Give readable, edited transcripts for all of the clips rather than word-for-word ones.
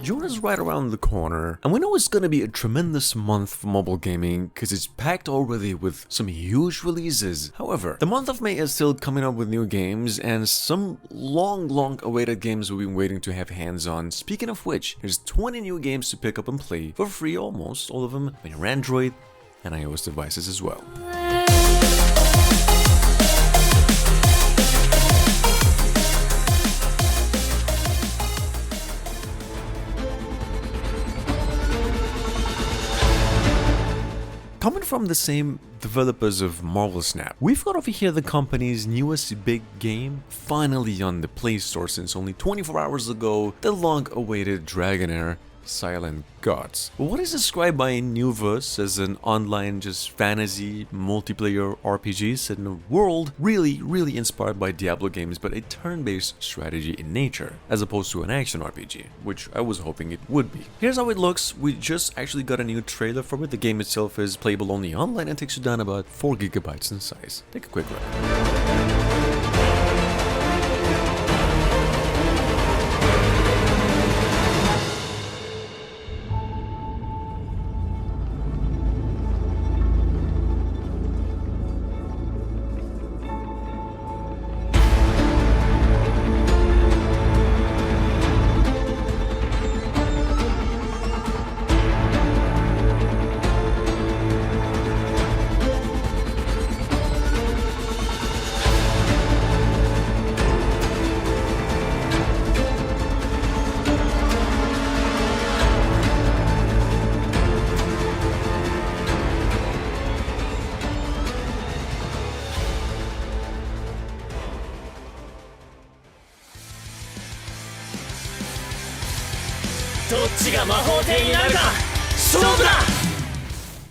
June is right around the corner, and we know it's gonna be a tremendous month for mobile gaming because it's packed already with some huge releases. However, the month of May is still coming up with new games and some long awaited games we've been waiting to have hands on. Speaking of which, there's 20 new games to pick up and play for free, almost all of them on your Android and iOS devices as well. Coming from the same developers of Marvel Snap, we've got over here the company's newest big game, finally on the Play Store since only 24 hours ago, the long-awaited Dragonair Silent Gods. What is described by Newverse as an online just fantasy multiplayer RPG set in a world really inspired by Diablo games, but a turn-based strategy in nature, as opposed to an action RPG, which I was hoping it would be. Here's how it looks. We just actually got a new trailer for it. The game itself is playable only online and takes you down about 4 GB in size. Take a quick look.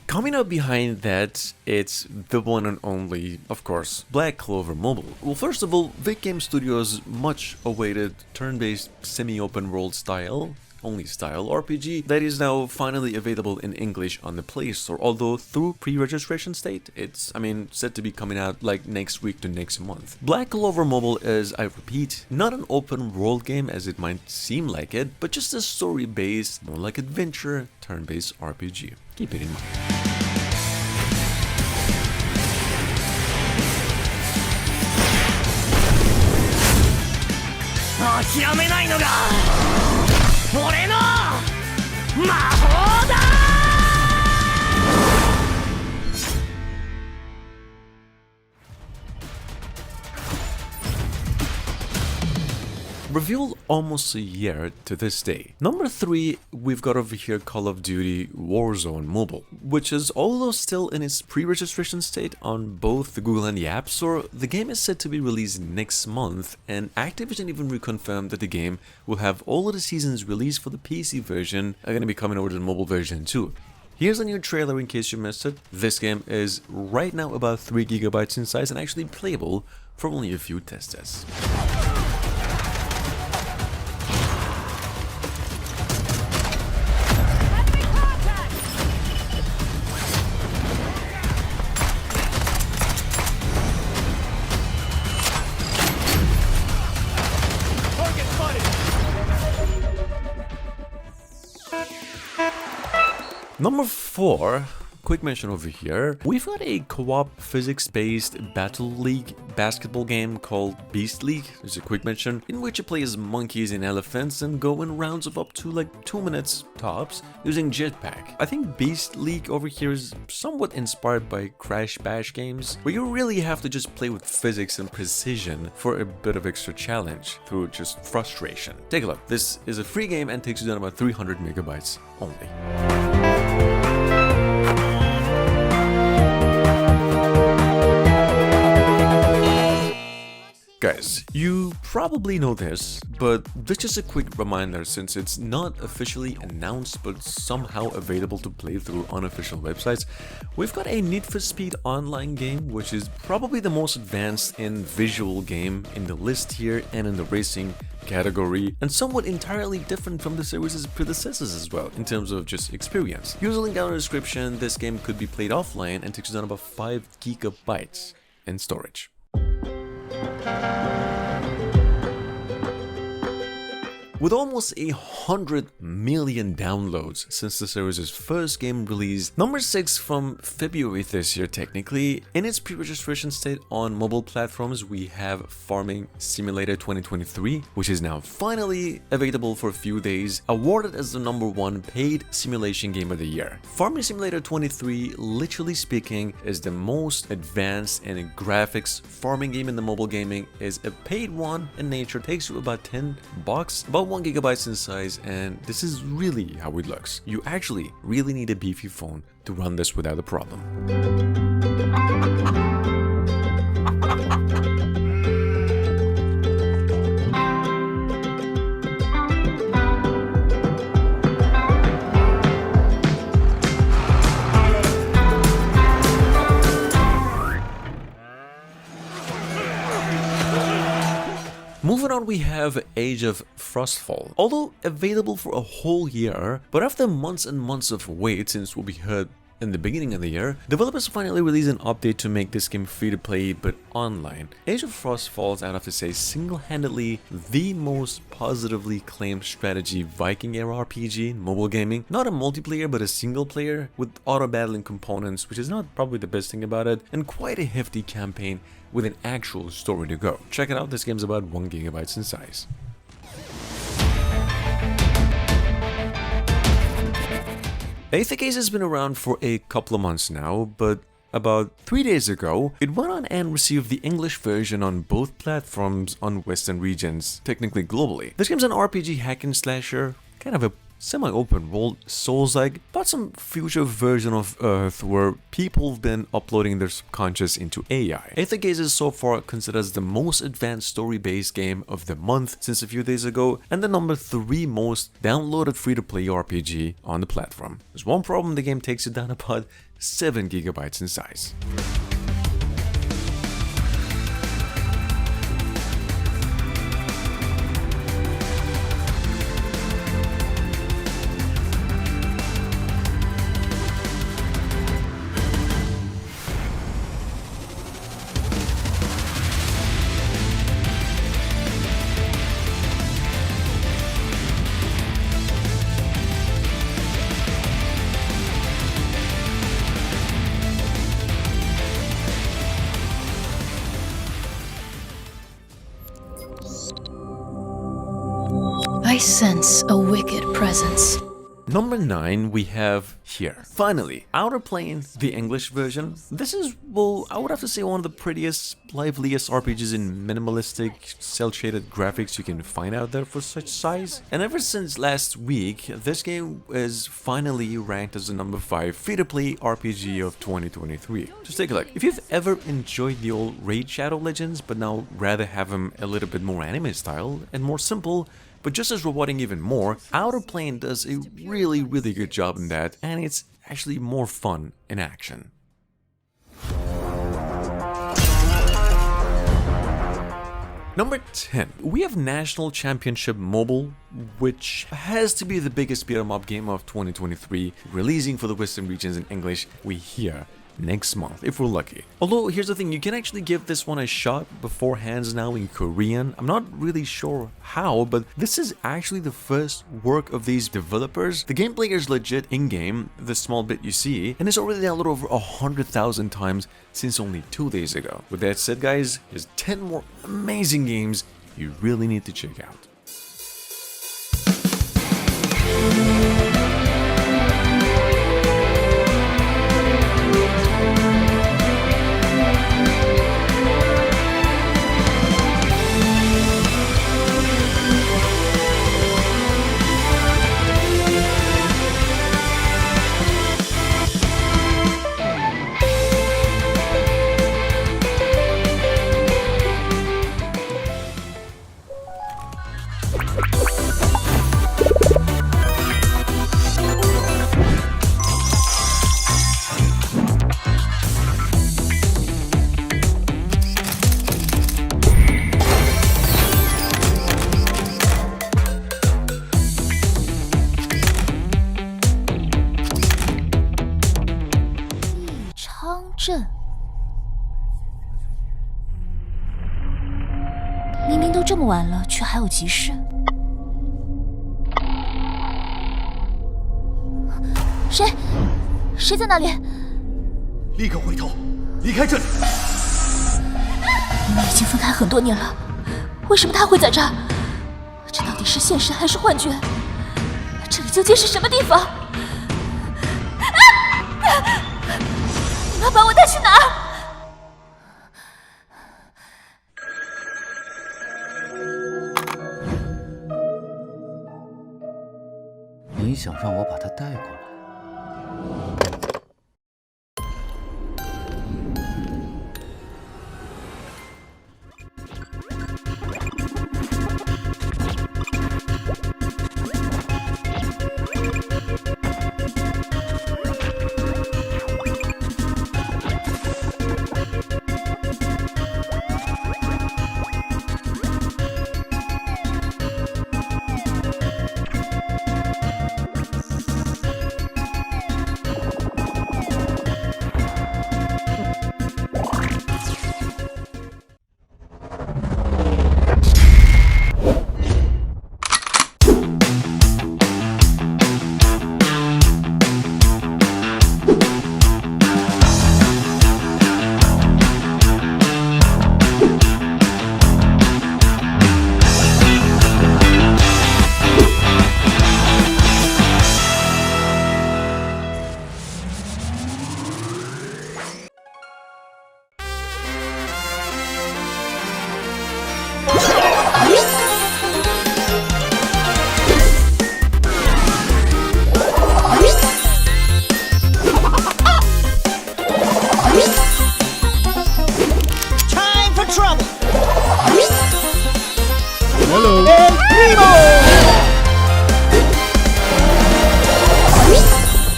Coming up behind that, it's the one and only, of course, Black Clover Mobile. Well, first of all, Vic Game Studios' much awaited turn-based semi-open world style RPG that is now finally available in English on the Play Store, although through pre-registration state, it's, set to be coming out like next week to next month. Black Clover Mobile is, I repeat, not an open world game as it might seem like it, but just a story-based, more like adventure, turn-based RPG. Keep it in mind. 諦めないのが俺の魔法だ。 Revealed almost a year to this day. Number 3, we've got over here Call of Duty Warzone Mobile, which is, although still in its pre-registration state on both the Google and the App Store, the game is set to be released next month, and Activision even reconfirmed that the game will have all of the seasons released for the PC version are going to be coming over to the mobile version too. Here's a new trailer in case you missed it. This game is right now about 3 GB in size and actually playable for only a few test tests. Number 4, quick mention over here, we've got a co-op physics-based Battle League basketball game called Beast League. There's a quick mention in which you play as monkeys and elephants and go in rounds of up to like 2 minutes tops using jetpack. I think Beast League over here is somewhat inspired by Crash Bash games, where you really have to just play with physics and precision for a bit of extra challenge through just frustration. Take a look. This is a free game and takes you down about 300 megabytes only. Guys, you probably know this, but this is a quick reminder since it's not officially announced but somehow available to play through unofficial websites. We've got a Need for Speed Online game, which is probably the most advanced and visual game in the list here and in the racing category, and somewhat entirely different from the series' predecessors as well in terms of just experience. Use a link down in the description. This game could be played offline and takes down about 5 GB in storage. With almost 100 million downloads since the series' first game release, number 6 from February this year technically, in its pre-registration state on mobile platforms, we have Farming Simulator 2023, which is now finally available for a few days, awarded as the number 1 paid simulation game of the year. Farming Simulator 23, literally speaking, is the most advanced in graphics farming game in the mobile gaming, is a paid one in nature, takes you about $10, about 1 gigabyte in size, and this is really how it looks. You actually really need a beefy phone to run this without a problem. Moving on, we have Age of Frostfall. Although available for a whole year, but after months and months of wait since what we heard in the beginning of the year, developers finally released an update to make this game free to play but online. Age of Frostfall is, I'd have to say, single-handedly the most positively claimed strategy Viking era RPG in mobile gaming. Not a multiplayer but a single player with auto battling components, which is not probably the best thing about it, and quite a hefty campaign with an actual story to go. Check it out, this game's about 1 gigabyte in size. Eighth Gazer has been around for a couple of months now, but about 3 days ago, it went on and received the English version on both platforms on Western regions, technically globally. This game's an RPG hack and slasher, kind of a semi-open world Souls-like, but some future version of Earth where people have been uploading their subconscious into AI. Eighth Gazer is so far considered as the most advanced story-based game of the month since a few days ago, and the number 3 most downloaded free-to-play RPG on the platform. There's one problem: the game takes it down about 7 gigabytes in size. I sense a wicked presence. Number 9 we have here. Finally, Outerplane, the English version. This is, well, I would have to say one of the prettiest, liveliest RPGs in minimalistic, cel-shaded graphics you can find out there for such size. And ever since last week, this game is finally ranked as the number 5 free-to-play RPG of 2023. Just take a look. If you've ever enjoyed the old Raid Shadow Legends, but now rather have them a little bit more anime style and more simple, but just as rewarding even more, Outerplane does a really good job in that, and it's actually more fun in action. Number 10, we have National Championship Mobile, which has to be the biggest beat-em-up game of 2023, releasing for the Western regions in English, we hear, next month, if we're lucky. Although, here's the thing, you can actually give this one a shot beforehand now in Korean. I'm not really sure how, but this is actually the first work of these developers. The gameplay is legit in-game, the small bit you see, and it's already downloaded over 100,000 times since only 2 days ago. With that said, guys, there's 10 more amazing games you really need to check out.镇，明明都这么晚了，却还有急事。谁在那里？立刻回头，离开这里。我们已经分开很多年了，为什么他会在这儿？这到底是现实还是幻觉？这里究竟是什么地方？你们要把我带去哪儿？你想让我把他带过来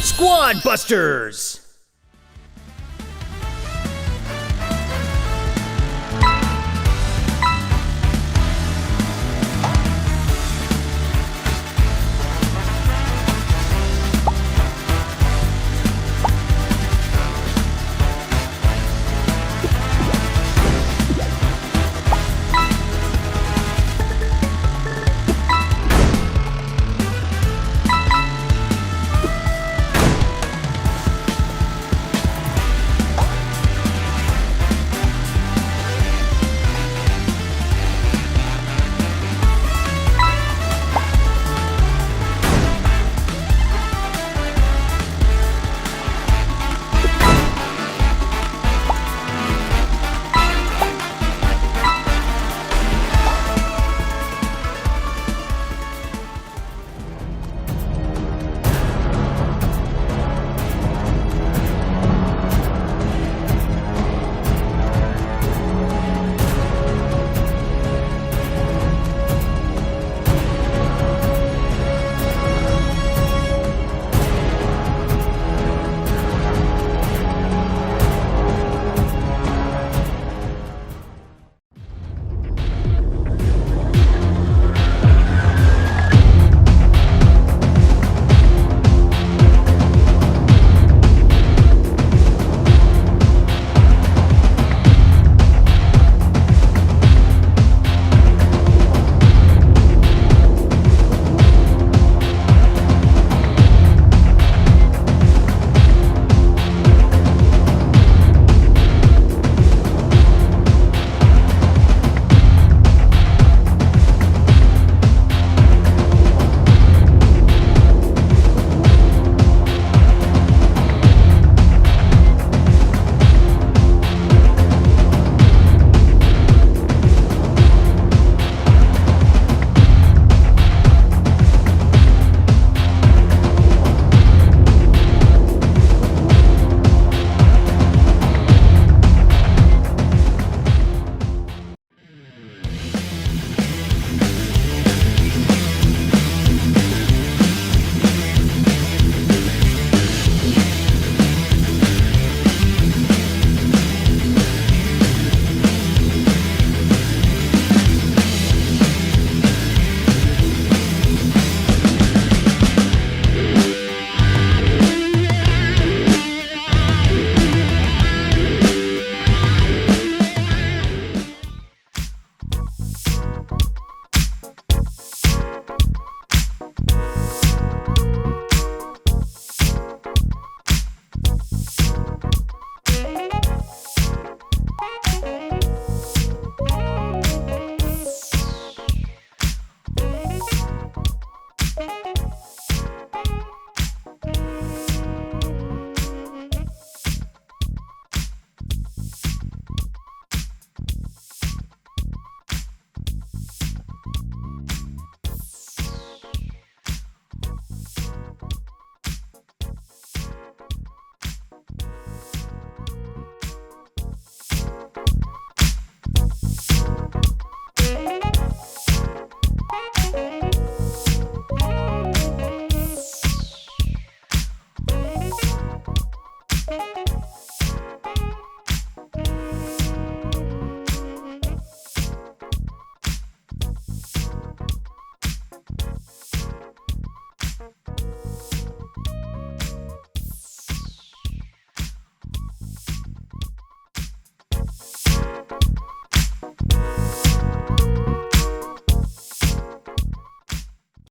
？Squad Busters!